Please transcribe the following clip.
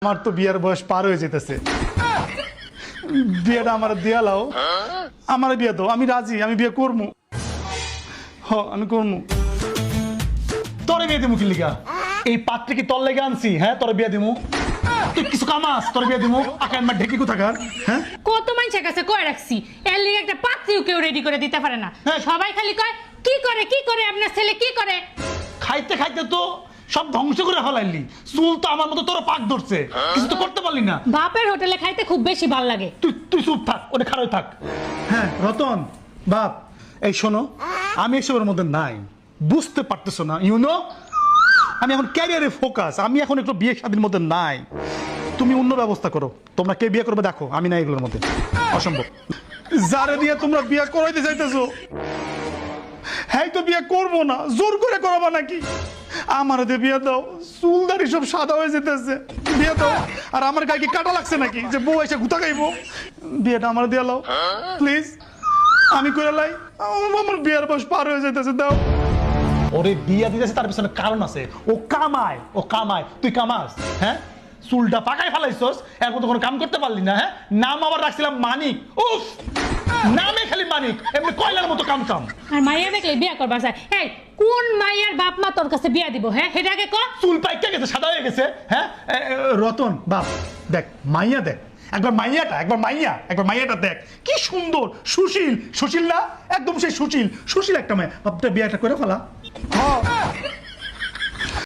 আমার তো বিয়ের বয়স পার হয়ে যেতেছে, বিয়েটা আমার দিয়া লাও, আমার বিয়ে দাও, আমি রাজি, আমি বিয়ে করবো। আমি করবো। তোরে বিয়ে দিমু কি লিগা? এই পাত্রে কি তোর লেগে আনছি? হ্যাঁ, তোর বিয়ে দিমু। তুই কিছু কামাস, তোর বিয়ে দিমু। আকার মার ঢেকি কোথাকার? হ্যাঁ, কত মানুষের কাছে কয় রাখছি, এর লিগে একটা পাত্রীও কেউ রেডি করে দিতে পারে না। হ্যাঁ। সবাই খালি কয় কি করে আপনার ছেলে কি করে। খাইতে খাইতে তো সব ধ্বংস করে ফেলাইলি। চুল তো আমার মতো তোর পাক ধরছে, কিছু তো করতে পারলি না। বাপের হোটেলে খাইতে খুব বেশি ভাল লাগে। তুই চুপ থাক, ওটা খারাপ থাক। হ্যাঁ রতন বাপ, এই শোনো, আমি এসবের মধ্যে নাই, বুঝতে পারতেছো না? ইউনো, আমি এখন ক্যারিয়ারে ফোকাস, আমি এখন একটু বিয়ে শাদীর মধ্যে নাই। তুমি অন্য ব্যবস্থা করো, তোমরা কে বিয়ে করবে দেখো, আমি নাই এগুলোর মধ্যে, অসম্ভব। যারে দিয়ে তোমরা বিয়ে করাইতে চাইতেছো, হ্যাঁ তো বিয়ে করবো না, জোর করে করাবা নাকি? আমার দিয়ে বিয়ে দাও, চুলদারি সব সাদা হয়ে যেতেছে, বিয়ে দাও। আর আমার গায়ে কি কাটা লাগছে নাকি যে বউ এসে গুতা খাইবো? বিয়েটা আমার দিয়ে লাও প্লিজ, আমি করে লাই, আমার বিয়ের বয়স পার হয়ে যেতেছে, দাও। ওরে বিয়ে দিতেছে তার পিছনে কারণ আছে, ও কামায়, তুই কামাস? হ্যাঁ, চুলটা পাকায় ফেলাইছস, এরপর তো কোনো কাম করতে পারলি না। হ্যাঁ, নাম আবার রাখছিলাম মানিক, উফ, নামে খালি মানিক, এমনি কয়লার মতো কাম। আর মাইয়া দেখলে বিয়া করবার চাই। এই কোন মাইয়ার বাপ মা তোর কাছে বিয়া দিব? হ্যাঁ, সেটাকে ক। চুল পাইকা গেছে, সাদা হয়ে গেছে। হ্যাঁ, রতন বাপ দেখ, মাইয়া দেখ, একবার মাইয়াটা দেখ, কি সুন্দর, সুশীল না, একদম সেই সুশীল একটা মাইয়া। বাপটা বিয়েটা করে ফেলা।